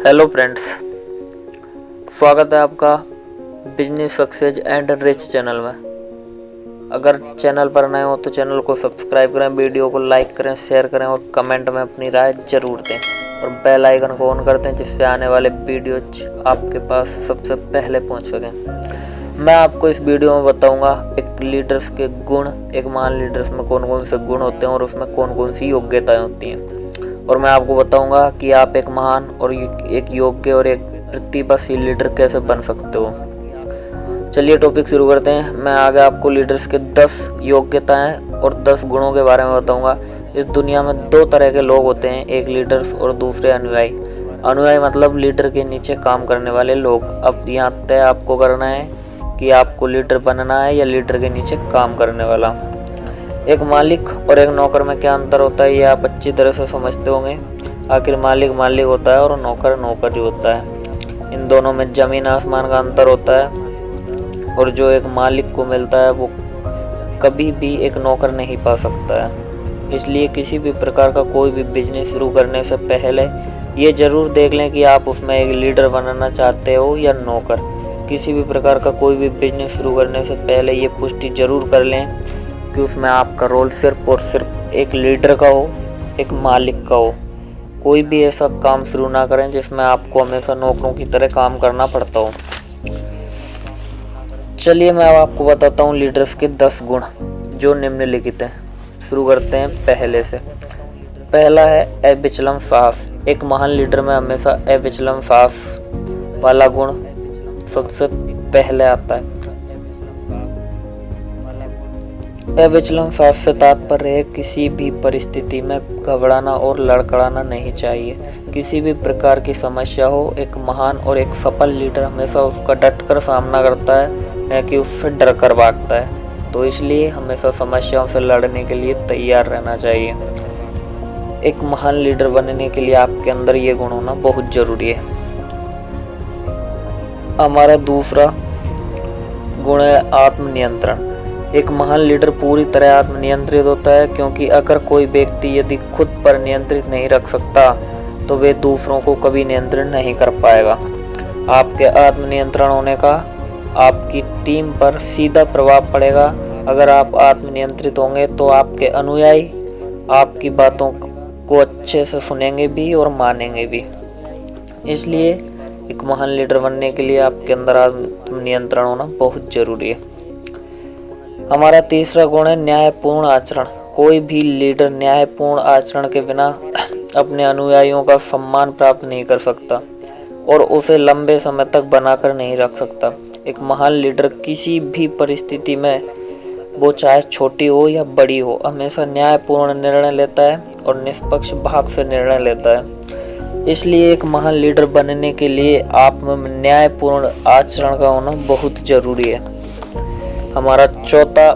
Hello friends, स्वागत है आपका business success and rich channel में। अगर चैनल पर नए हो तो चैनल को सब्सक्राइब करें, वीडियो को लाइक करें, शेयर करें और कमेंट में अपनी राय जरूर दें और बेल आइकन को ऑन कर दें जिससे आने वाले वीडियोज आपके पास सबसे पहले पहुंच सकें। मैं आपको इस वीडियो में बताऊंगा एक लीडर्स के गुण, एक महान लीडर्स में कौन कौन से गुण होते हैं और उसमें कौन कौन सी योग्यताएं होती हैं, और मैं आपको बताऊंगा कि आप एक महान और एक योग्य और एक प्रतिभाशाली लीडर कैसे बन सकते हो। चलिए टॉपिक शुरू करते हैं। मैं आगे आपको लीडर्स के 10 योग्यताएं और 10 गुणों के बारे में बताऊंगा। इस दुनिया में 2 तरह के लोग होते हैं, एक लीडर्स और दूसरे अनुयायी। अनुयायी मतलब लीडर के नीचे काम करने वाले लोग। अब यहाँ तय आपको करना है कि आपको लीडर बनना है या लीडर के नीचे काम करने वाला। एक मालिक और एक नौकर में क्या अंतर होता है ये आप अच्छी तरह से समझते होंगे। आखिर मालिक मालिक होता है और नौकर नौकर ही होता है। इन दोनों में जमीन आसमान का अंतर होता है और जो एक मालिक को मिलता है वो कभी भी एक नौकर नहीं पा सकता है। इसलिए किसी भी प्रकार का कोई भी बिजनेस शुरू करने से पहले ये जरूर देख लें कि आप उसमें एक लीडर बनना चाहते हो या नौकर। किसी भी प्रकार का कोई भी बिजनेस शुरू करने से पहले ये पुष्टि जरूर कर लें कि उसमें आपका रोल सिर्फ और सिर्फ एक लीडर का हो, एक मालिक का हो। कोई भी ऐसा काम शुरू ना करें जिसमें आपको हमेशा नौकरों की तरह काम करना पड़ता हो। चलिए मैं अब आपको बताता हूँ लीडर्स के 10 गुण जो निम्नलिखित हैं। शुरू करते हैं पहले से। पहला है अविचलन साहस। एक महान लीडर में हमेशा अविचलन साहस वाला गुण सबसे पहले आता है। अविचलन साहस से तात्पर्य है किसी भी परिस्थिति में घबराना और लड़खड़ाना नहीं चाहिए। किसी भी प्रकार की समस्या हो, एक महान और एक सफल लीडर हमेशा उसका डटकर सामना करता है, न कि उससे डर कर भागता है। तो इसलिए हमेशा समस्याओं से लड़ने के लिए तैयार रहना चाहिए। एक महान लीडर बनने के लिए आपके अंदर ये गुण होना बहुत जरूरी है। हमारा दूसरा गुण है आत्मनियंत्रण। एक महान लीडर पूरी तरह आत्मनियंत्रित होता है, क्योंकि अगर कोई व्यक्ति यदि खुद पर नियंत्रित नहीं रख सकता तो वे दूसरों को कभी नियंत्रित नहीं कर पाएगा। आपके आत्मनियंत्रण होने का आपकी टीम पर सीधा प्रभाव पड़ेगा। अगर आप आत्मनियंत्रित होंगे तो आपके अनुयायी आपकी बातों को अच्छे से सुनेंगे भी और मानेंगे भी। इसलिए एक महान लीडर बनने के लिए आपके अंदर आत्मनियंत्रण होना बहुत जरूरी है। हमारा तीसरा गुण है न्यायपूर्ण आचरण। कोई भी लीडर न्यायपूर्ण आचरण के बिना अपने अनुयायियों का सम्मान प्राप्त नहीं कर सकता और उसे लंबे समय तक बनाकर नहीं रख सकता। एक महान लीडर किसी भी परिस्थिति में, वो चाहे छोटी हो या बड़ी हो, हमेशा न्यायपूर्ण निर्णय लेता है और निष्पक्ष भाव से निर्णय लेता है। इसलिए एक महान लीडर बनने के लिए आप में न्यायपूर्ण आचरण का होना बहुत जरूरी है। हमारा चौथा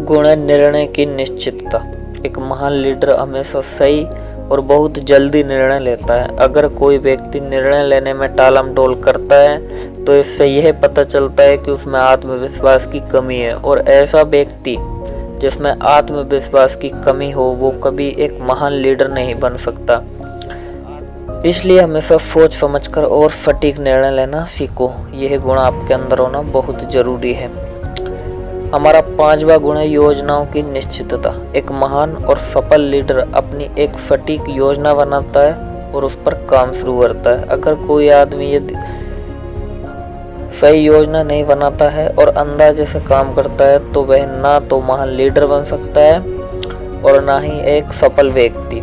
गुण है निर्णय की निश्चितता। एक महान लीडर हमेशा सही और बहुत जल्दी निर्णय लेता है। अगर कोई व्यक्ति निर्णय लेने में टालमटोल करता है तो इससे यह पता चलता है कि उसमें आत्मविश्वास की कमी है, और ऐसा व्यक्ति जिसमें आत्मविश्वास की कमी हो वो कभी एक महान लीडर नहीं बन सकता। इसलिए हमेशा सोच समझकर और सटीक निर्णय लेना सीखो। यह गुण आपके अंदर होना बहुत जरूरी है। हमारा 5वां गुण है योजनाओं की निश्चितता। एक महान और सफल लीडर अपनी एक सटीक योजना बनाता है और उस पर काम शुरू करता है। अगर कोई आदमी यदि सही योजना नहीं बनाता है और अंदाजे से काम करता है तो वह ना तो महान लीडर बन सकता है और ना ही एक सफल व्यक्ति।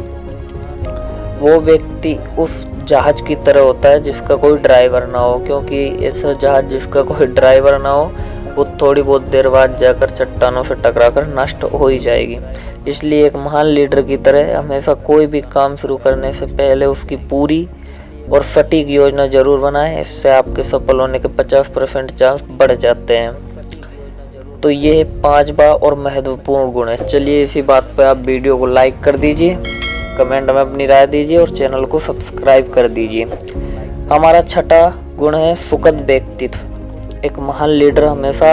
वो व्यक्ति उस जहाज की तरह होता है जिसका कोई ड्राइवर ना हो, क्योंकि ऐसा जहाज जिसका कोई ड्राइवर ना हो वो थोड़ी बहुत देर बाद जाकर चट्टानों से टकराकर नष्ट हो ही जाएगी। इसलिए एक महान लीडर की तरह हमेशा कोई भी काम शुरू करने से पहले उसकी पूरी और सटीक योजना जरूर बनाएं। इससे आपके सफल होने के 50% चांस बढ़ जाते हैं। तो ये 5वां और महत्वपूर्ण गुण है। चलिए इसी बात पर आप वीडियो को लाइक कर दीजिए, कमेंट में अपनी राय दीजिए और चैनल को सब्सक्राइब कर दीजिए। हमारा 6वां गुण है सुखद व्यक्तित्व। एक महान लीडर हमेशा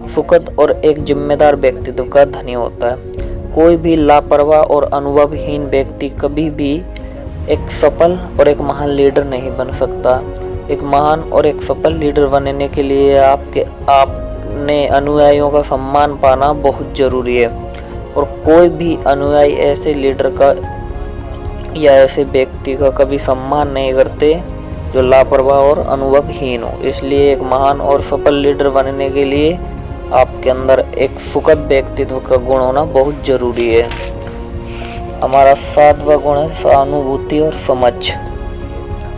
सुखद और एक जिम्मेदार व्यक्तित्व का धनी होता है। कोई भी लापरवाह और अनुभवहीन व्यक्ति कभी भी एक सफल और एक महान लीडर नहीं बन सकता। एक महान और एक सफल लीडर बनने के लिए आपने अनुयायियों का सम्मान पाना बहुत जरूरी है, और कोई भी अनुयायी ऐसे लीडर का या ऐसे व्यक्ति का कभी सम्मान नहीं करते जो लापरवाह और अनुभवहीन हो। इसलिए एक महान और सफल लीडर बनने के लिए आपके अंदर एक सुखद व्यक्तित्व का गुण होना बहुत जरूरी है। हमारा 7वां गुण है सहानुभूति और समझ।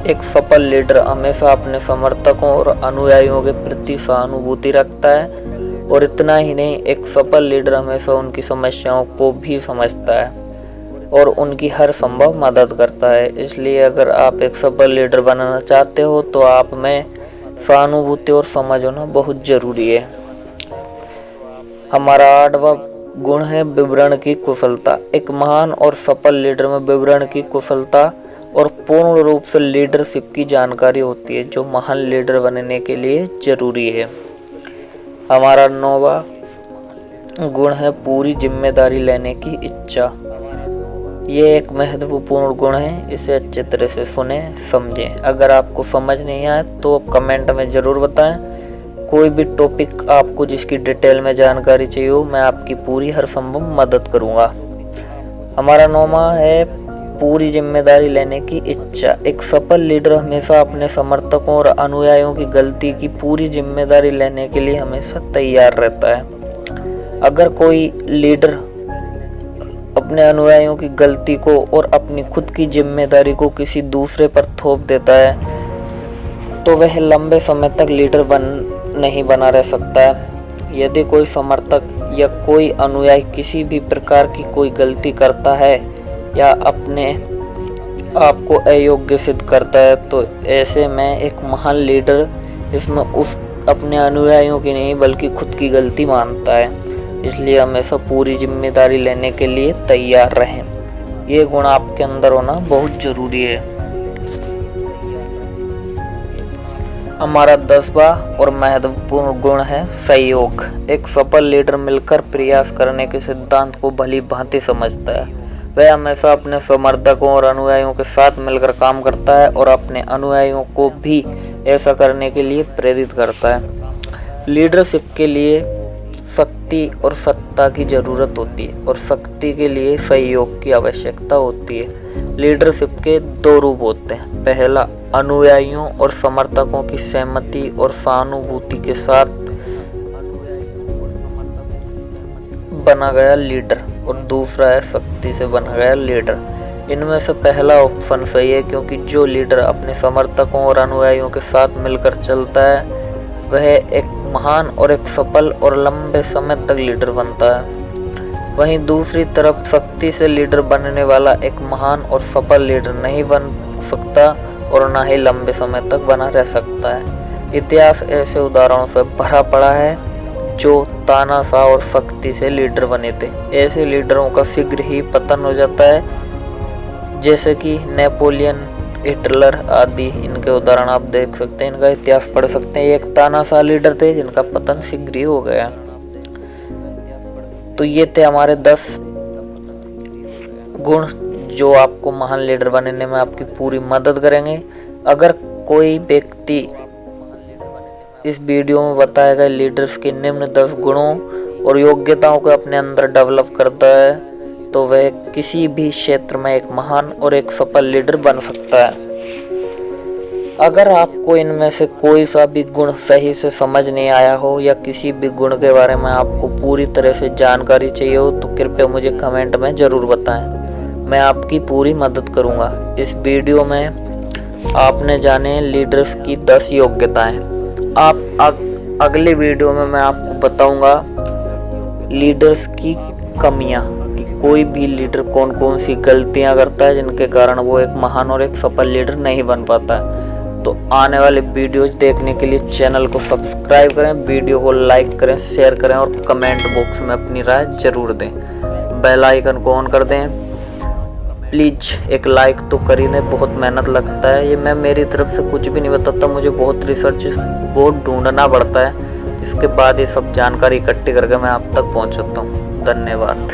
एक सफल लीडर हमेशा अपने समर्थकों और अनुयायियों के प्रति सहानुभूति रखता है, और इतना ही नहीं, एक सफल लीडर हमेशा उनकी समस्याओं को भी समझता है और उनकी हर संभव मदद करता है। इसलिए अगर आप एक सफल लीडर बनना चाहते हो तो आप में सहानुभूति और समझ होना बहुत जरूरी है। हमारा 8वां गुण है विवरण की कुशलता। एक महान और सफल लीडर में विवरण की कुशलता और पूर्ण रूप से लीडरशिप की जानकारी होती है, जो महान लीडर बनने के लिए जरूरी है। हमारा 9वां गुण है पूरी जिम्मेदारी लेने की इच्छा। ये एक महत्वपूर्ण गुण है, इसे अच्छे तरह से सुने समझें। अगर आपको समझ नहीं आए तो कमेंट में ज़रूर बताएं। कोई भी टॉपिक आपको जिसकी डिटेल में जानकारी चाहिए हो, मैं आपकी पूरी हर संभव मदद करूंगा। हमारा 9वां है पूरी जिम्मेदारी लेने की इच्छा। एक सफल लीडर हमेशा अपने समर्थकों और अनुयायियों की गलती की पूरी जिम्मेदारी लेने के लिए हमेशा तैयार रहता है। अगर कोई लीडर अपने अनुयायियों की गलती को और अपनी खुद की जिम्मेदारी को किसी दूसरे पर थोप देता है तो वह लंबे समय तक लीडर नहीं बना रह सकता है। यदि कोई समर्थक या कोई अनुयायी किसी भी प्रकार की कोई गलती करता है या अपने आप को अयोग्य सिद्ध करता है तो ऐसे में एक महान लीडर इसमें उस अपने अनुयायियों की नहीं बल्कि खुद की गलती मानता है। इसलिए हमेशा पूरी जिम्मेदारी लेने के लिए तैयार रहें। ये गुण आपके अंदर होना बहुत जरूरी है। हमारा 10वां और महत्वपूर्ण गुण है सहयोग। एक सफल लीडर मिलकर प्रयास करने के सिद्धांत को भली भांति समझता है। वह हमेशा अपने समर्थकों और अनुयायियों के साथ मिलकर काम करता है और अपने अनुयायियों को भी ऐसा करने के लिए प्रेरित करता है। लीडरशिप के लिए शक्ति और सत्ता की जरूरत होती है और शक्ति के लिए सहयोग की आवश्यकता होती है। लीडरशिप के 2 रूप होते हैं। पहला, अनुयायियों और समर्थकों की सहमति और सहानुभूति के साथ बना गया लीडर, और दूसरा है शक्ति से बना गया लीडर। इनमें से पहला ऑप्शन सही है, क्योंकि जो लीडर अपने समर्थकों और अनुयायियों के साथ मिलकर चलता है वह एक महान और एक सफल और लंबे समय तक लीडर बनता है। वहीं दूसरी तरफ शक्ति से लीडर बनने वाला एक महान और सफल लीडर नहीं बन सकता और न ही लंबे समय तक बना रह सकता है। इतिहास ऐसे उदाहरणों से भरा पड़ा है जो तानाशाह और शक्ति से लीडर बने थे। ऐसे लीडरों का शीघ्र ही पतन हो जाता है, जैसे कि नेपोलियन, हिटलर आदि। इनके उदाहरण आप देख सकते हैं, इनका इतिहास पढ़ सकते हैं। एक तानाशाह लीडर थे जिनका पतन शीघ्र ही हो गया। तो ये थे हमारे 10 गुण जो आपको महान लीडर बनने में आपकी पूरी मदद करेंगे। अगर कोई व्यक्ति इस वीडियो में बताए गए लीडर्स के निम्न 10 गुणों और योग्यताओं को अपने अंदर डेवलप करता है तो वह किसी भी क्षेत्र में एक महान और एक सफल लीडर बन सकता है। अगर आपको इनमें से कोई सा भी गुण सही से समझ नहीं आया हो या किसी भी गुण के बारे में आपको पूरी तरह से जानकारी चाहिए हो तो कृपया मुझे कमेंट में ज़रूर बताएं। मैं आपकी पूरी मदद करूंगा। इस वीडियो में आपने जाने लीडर्स की 10 योग्यताएं। अगले वीडियो में मैं आपको बताऊंगा लीडर्स की कमियां, कि कोई भी लीडर कौन कौन सी गलतियां करता है जिनके कारण वो एक महान और एक सफल लीडर नहीं बन पाता है। तो आने वाले वीडियोज देखने के लिए चैनल को सब्सक्राइब करें, वीडियो को लाइक करें, शेयर करें और कमेंट बॉक्स में अपनी राय जरूर दें। बेल आइकन को ऑन कर दें। प्लीज़ एक लाइक तो कर ही दें, बहुत मेहनत लगता है। ये मैं मेरी तरफ से कुछ भी नहीं बताता, मुझे बहुत रिसर्च बहुत ढूंढना पड़ता है। इसके बाद ये सब जानकारी इकट्ठी करके मैं आप तक पहुंचाता हूँ। धन्यवाद।